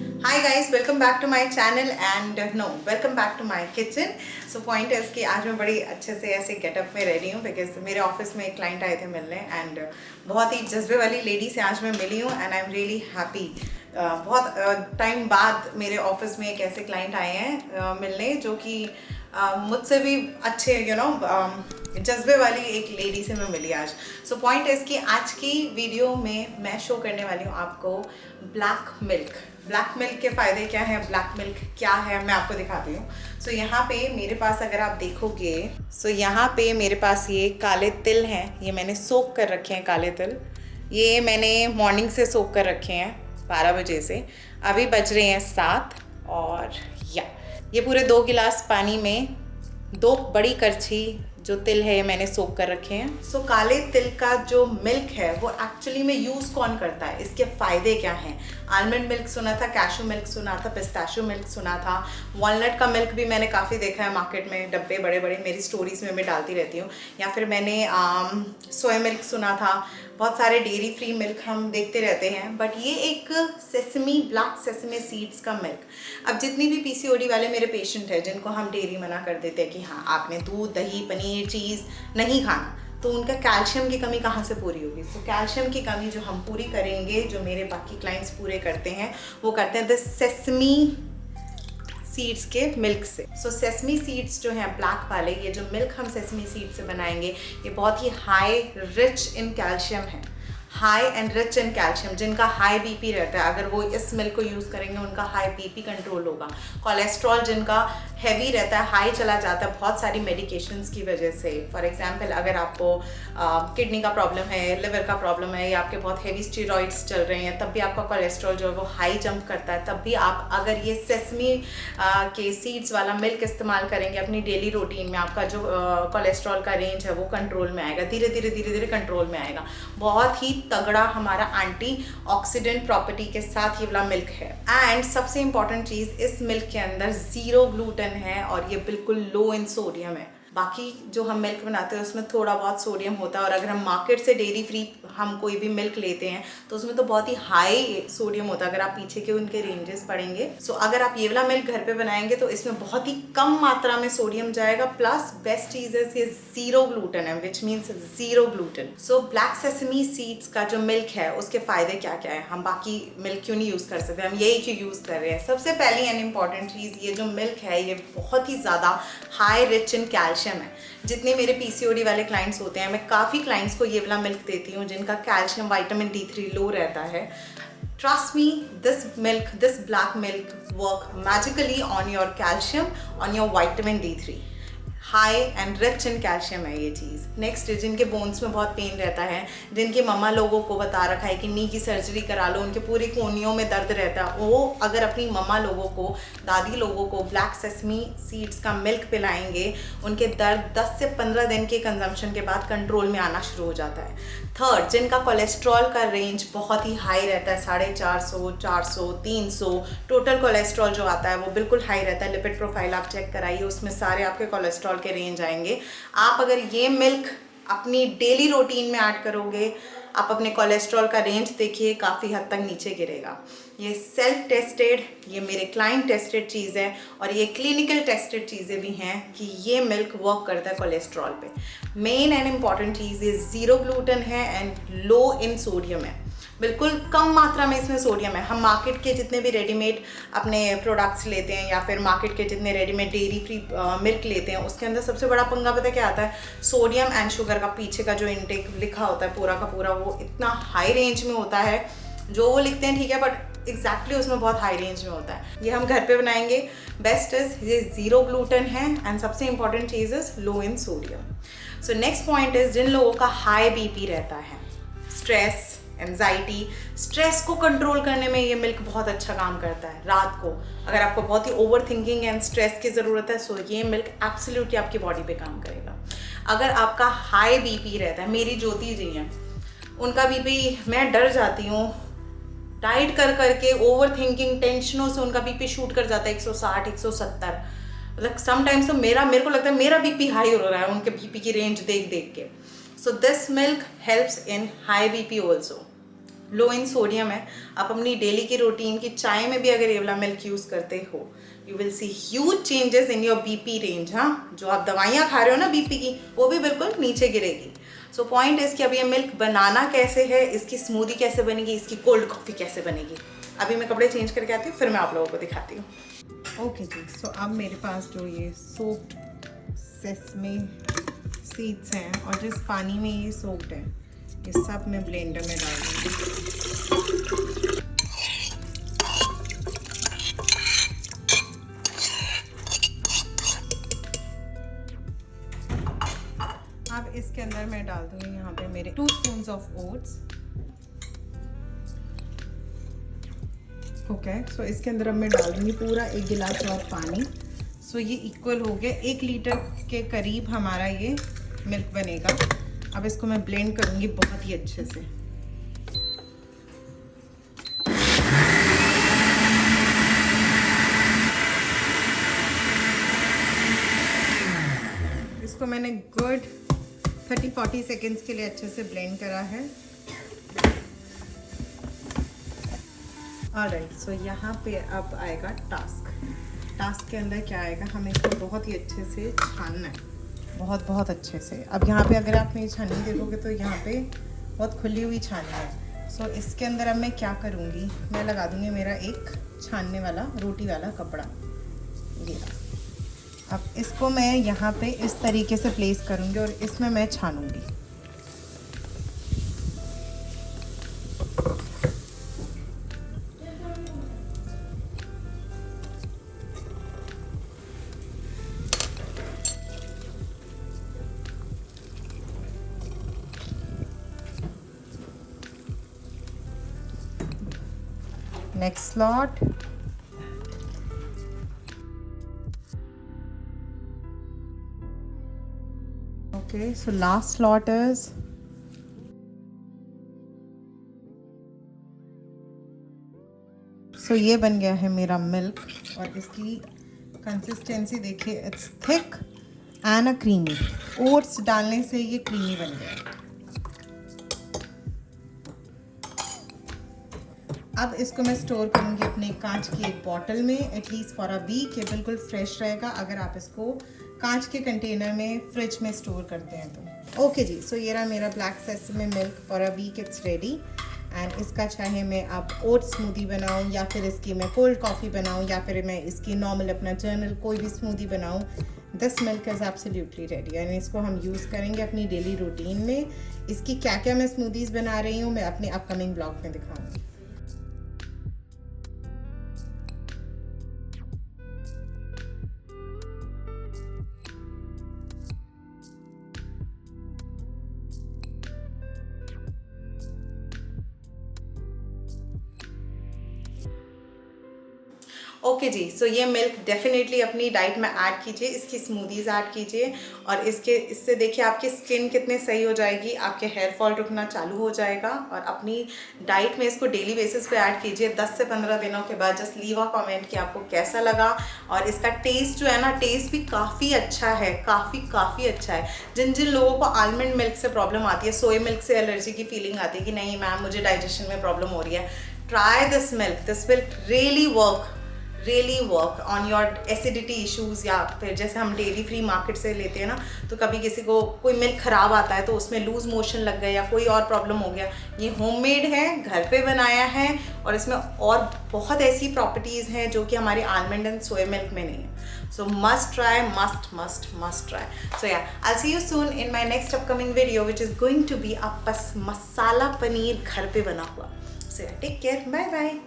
Hi guys, welcome back to my channel and no, welcome back to my kitchen. So point is कि आज मैं बड़ी अच्छे से ऐसे गेटअप में रेडी हूँ बिकॉज मेरे ऑफिस में एक क्लाइंट आए थे मिलने एंड बहुत ही जज्बे वाली लेडी से आज मैं मिली हूँ and I am really happy. बहुत टाइम बाद मेरे ऑफिस में एक ऐसे क्लाइंट आए हैं मिलने जो कि मुझसे भी अच्छे जज्बे वाली एक लेडी से मैं मिली आज। सो पॉइंट इज़ कि आज की वीडियो में मैं शो करने वाली हूँ आपको ब्लैक मिल्क। ब्लैक मिल्क के फ़ायदे क्या हैं, ब्लैक मिल्क क्या है, मैं आपको दिखाती हूँ। सो यहाँ पे मेरे पास अगर आप देखोगे यहाँ पे मेरे पास ये काले तिल हैं, ये मैंने सोक कर रखे हैं। काले तिल ये मैंने मॉर्निंग से सोक कर रखे हैं 12 बजे से, अभी बज रहे हैं 7 और ये पूरे 2 गिलास पानी में 2 बड़ी करछी जो तिल है ये मैंने सोक कर रखे हैं। सो काले तिल का जो मिल्क है वो एक्चुअली में यूज़ कौन करता है, इसके फ़ायदे क्या हैं। आलमंड मिल्क सुना था, कैशू मिल्क सुना था, पिस्ताशियो मिल्क सुना था, वॉलनट का मिल्क भी मैंने काफ़ी देखा है मार्केट में, डब्बे बड़े बड़े मेरी स्टोरीज़ में मैं डालती रहती हूँ। या फिर मैंने सोया मिल्क सुना था, बहुत सारे डेयरी फ्री मिल्क हम देखते रहते हैं। बट ये एक सेसमी, ब्लैक सेसमे सीड्स का मिल्क। अब जितनी भी पीसीओडी वाले मेरे पेशेंट हैं जिनको हम डेयरी मना कर देते हैं कि हाँ आपने दूध दही पनीर चीज़ नहीं खाना, तो उनका कैल्शियम की कमी कहाँ से पूरी होगी। तो कैल्शियम की कमी जो हम पूरी करेंगे, जो मेरे बाकी क्लाइंट्स पूरे करते हैं, वो करते हैं द सेसमी सीड्स के मिल्क से। सो सेसमी सीड्स जो हैं ब्लैक वाले, ये जो मिल्क हम सेसमी सीड से बनाएंगे ये बहुत ही हाई रिच इन कैल्शियम है, high and rich in calcium. जिनका हाई बीपी रहता है अगर वो इस मिल्क को यूज़ करेंगे उनका हाई बीपी कंट्रोल होगा। कोलेस्ट्रॉल जिनका हैवी रहता है, हाई चला जाता है बहुत सारी मेडिकेशंस की वजह से। फॉर एग्जांपल अगर आपको किडनी का प्रॉब्लम है, लिवर का प्रॉब्लम है, या आपके बहुत हैवी स्टेरॉइड्स चल रहे हैं, तब भी आपका कोलेस्ट्रॉल जो है वो हाई जंप करता है। तब भी आप अगर ये सेसमी के सीड्स वाला मिल्क इस्तेमाल करेंगे अपनी डेली रूटीन में, आपका जो कोलेस्ट्रॉल का रेंज है वो कंट्रोल में आएगा, धीरे धीरे कंट्रोल में आएगा। बहुत ही तगड़ा हमारा एंटी ऑक्सीडेंट प्रॉपर्टी के साथ ये वाला मिल्क है। एंड सबसे इंपॉर्टेंट चीज़, इस मिल्क के अंदर 0 ग्लूटेन है और ये बिल्कुल लो इन सोडियम है। बाकी जो हम मिल्क बनाते हैं उसमें थोड़ा बहुत सोडियम होता है, और अगर हम मार्केट से डेयरी फ्री हम कोई भी मिल्क लेते हैं तो उसमें तो बहुत ही हाई सोडियम होता है। अगर आप पीछे के उनके रेंजेस पढ़ेंगे, सो अगर आप ये वाला मिल्क घर पे बनाएंगे तो इसमें बहुत ही कम मात्रा में सोडियम जाएगा। प्लस बेस्ट चीज़ है ये 0 ग्लूटेन है, which means 0 gluten. So black sesame seeds का जो मिल्क है उसके फ़ायदे क्या क्या है, हम बाकी मिल्क क्यों नहीं यूज़ कर सकते, हम यही क्यों यूज़ कर रहे हैं। सबसे पहली एंड इम्पॉर्टेंट चीज़, ये जो मिल्क है ये बहुत ही ज़्यादा हाई रिच इन कैल्शियम है। जितने मेरे पीसीओडी वाले क्लाइंट्स होते हैं, मैं काफ़ी क्लाइंट्स को ये वाला मिल्क देती हूँ जिनका कैल्शियम विटामिन D3 लो रहता है। Trust me, this black milk work magically on your calcium, on your vitamin D3. High and rich in calcium है ये चीज़। नेक्स्ट, जिनके बोन्स में बहुत पेन रहता है, जिनके मम्मा लोगों को बता रखा है कि नी की सर्जरी करा लो, उनके पूरी कोहनियों में दर्द रहता है, वो अगर अपनी मम्मा लोगों को, दादी लोगों को ब्लैक सेसमी सीड्स का मिल्क पिलाएंगे, उनके दर्द 10 से 15 दिन के कंजम्पशन के बाद कंट्रोल में आना शुरू हो जाता है। थर्ड, जिनका कोलेस्ट्रॉल का रेंज बहुत ही हाई रहता है, 450, 400, 300, टोटल कोलेस्ट्रॉल जो आता है वो बिल्कुल हाई रहता है। लिपिड प्रोफाइल आप चेक कराइए, उसमें सारे आपके कोलेस्ट्रॉल के रेंज आएंगे। आप अगर ये मिल्क अपनी डेली रूटीन में ऐड करोगे, आप अपने कोलेस्ट्रॉल का रेंज देखिए काफ़ी हद तक नीचे गिरेगा। ये सेल्फ टेस्टेड, ये मेरे क्लाइंट टेस्टेड चीज़ है, और ये क्लिनिकल टेस्टेड चीज़ें भी हैं कि ये मिल्क वर्क करता है कोलेस्ट्रॉल पे। मेन एंड इम्पॉर्टेंट चीज़, ये 0 ग्लूटेन है एंड लो इन सोडियम है, बिल्कुल कम मात्रा में इसमें सोडियम है। हम मार्केट के जितने भी रेडीमेड अपने प्रोडक्ट्स लेते हैं, या फिर मार्केट के जितने रेडीमेड डेयरी फ्री मिल्क लेते हैं, उसके अंदर सबसे बड़ा पंगा पता क्या आता है, सोडियम एंड शुगर का पीछे का जो इनटेक लिखा होता है पूरा का पूरा, वो इतना हाई रेंज में होता है। जो वो लिखते हैं ठीक है, बट एग्जैक्टली उसमें बहुत हाई रेंज में होता है। ये हम घर पे बनाएंगे, बेस्ट इज ये 0 ग्लूटेन है, एंड सबसे इंपॉर्टेंट चीज़ is low in sodium. So next point is, जिन लोगों का हाई बीपी रहता है, स्ट्रेस, एंजाइटी, स्ट्रेस को कंट्रोल करने में ये मिल्क बहुत अच्छा काम करता है। रात को अगर आपको बहुत ही ओवर थिंकिंग एंड स्ट्रेस की ज़रूरत है, सो ये मिल्क एब्सोल्युटली आपकी बॉडी पे काम करेगा। अगर आपका हाई बीपी रहता है, मेरी ज्योति जी हैं, उनका बीपी, मैं डर जाती हूँ, डाइट कर करके ओवर थिंकिंग टेंशनों से उनका बीपी शूट कर जाता है 160, 170। मतलब समटाइम्स तो मेरे को लगता है मेरा बीपी हाई हो रहा है उनके बीपी की रेंज देख देख के। So this milk helps in high BP also. Low in sodium है। आप अपनी डेली की रूटीन की चाय में भी अगर ये वाला मिल्क यूज़ करते हो, you will see huge changes in your BP range. हाँ, जो आप दवाइयाँ खा रहे हो ना बीपी की, वो भी बिल्कुल नीचे गिरेगी। सो पॉइंट है इसकी अब ये मिल्क बनाना कैसे है, इसकी स्मूदी कैसे बनेगी, इसकी कोल्ड कॉफ़ी कैसे बनेगी। अभी मैं कपड़े चेंज करके आती हूँ, फिर मैं आप लोगों को दिखाती हूँ। ओके जी, सो अब मेरे पास जो ये सोक्ड सेसमे सीड्स हैं और जिस पानी में ये सोक्ड है, ये सब मैं ब्लेंडर में डाल दूँगी। अब इसके अंदर मैं डाल दूँगी यहाँ पे मेरे 2 स्पून्स ऑफ ओट्स। ओके, सो इसके अंदर अब मैं डाल दूँगी पूरा 1 गिलास और पानी। सो ये इक्वल हो गया, 1 लीटर के करीब हमारा ये मिल्क बनेगा। अब इसको मैं ब्लेंड करूँगी बहुत ही अच्छे से। इसको मैंने गुड 30-40 सेकेंड्स के लिए अच्छे से ब्लेंड करा है। ऑलराइट, सो यहाँ पे अब आएगा टास्क के अंदर क्या आएगा, हमें इसको बहुत ही अच्छे से छानना है, बहुत अच्छे से। अब यहाँ पे अगर आप मेरी छाननी देखोगे तो यहाँ पे बहुत खुली हुई छाननी है। सो इसके अंदर अब मैं क्या करूँगी, मैं लगा दूँगी मेरा एक छानने वाला रोटी वाला कपड़ा, ये। अब इसको मैं यहाँ पे इस तरीके से प्लेस करूँगी और इसमें मैं छानूँगी। Next slot. Okay, so last slot is so ये बन गया है मेरा मिल्क और इसकी कंसिस्टेंसी देखिए, it's thick and a creamy. Oats डालने से ये क्रीमी बन गया। अब इसको मैं स्टोर करूँगी अपने कांच की एक बॉटल में, एटलीस्ट फॉर अ वीक। ये बिल्कुल फ्रेश रहेगा अगर आप इसको कांच के कंटेनर में फ्रिज में स्टोर करते हैं तो। ओके जी, सो ये रहा मेरा black sesame milk for a week, it's ready. And इसका चाहे मैं अब ओट स्मूदी बनाऊँ या फिर इसकी मैं कोल्ड कॉफ़ी बनाऊँ या फिर मैं इसकी नॉर्मल अपना जर्नल कोई भी स्मूदी बनाऊँ, this milk is absolutely ready. And इसको हम यूज़ करेंगे अपनी डेली रूटीन में। इसकी क्या क्या मैं स्मूदीज़ बना रही हूँ मैं अपने अपकमिंग ब्लॉग में दिखाऊँगी। ओके जी, सो ये मिल्क डेफिनेटली अपनी डाइट में ऐड कीजिए, इसकी स्मूदीज़ ऐड कीजिए और इससे देखिए आपकी स्किन कितने सही हो जाएगी, आपके हेयर फॉल रुकना चालू हो जाएगा। और अपनी डाइट में इसको डेली बेसिस पे ऐड कीजिए। 10 से 15 दिनों के बाद जस्ट लीव अ कमेंट कि आपको कैसा लगा। और इसका टेस्ट जो है ना, टेस्ट भी काफ़ी अच्छा है, काफ़ी अच्छा है। जिन जिन लोगों को आलमंड मिल्क से प्रॉब्लम आती है, सोया मिल्क से एलर्जी की फीलिंग आती है कि नहीं मैम मुझे डाइजेशन में प्रॉब्लम हो रही है, try this milk. This will really work on your acidity issues. या फिर जैसे हम डेयरी फ्री मार्केट से लेते हैं ना, तो कभी किसी को कोई मिल्क ख़राब आता है तो उसमें लूज़ मोशन लग गया या कोई और प्रॉब्लम हो गया, ये होममेड है, घर पे बनाया है और इसमें और बहुत ऐसी प्रॉपर्टीज़ हैं जो कि हमारे आलमंड एंड सोया मिल्क में नहीं है। So must try, must try. So ya I see you soon in my next upcoming video which is going to be a masala paneer घर पे बना हुआ। सो या टेक केयर, बाय बाय।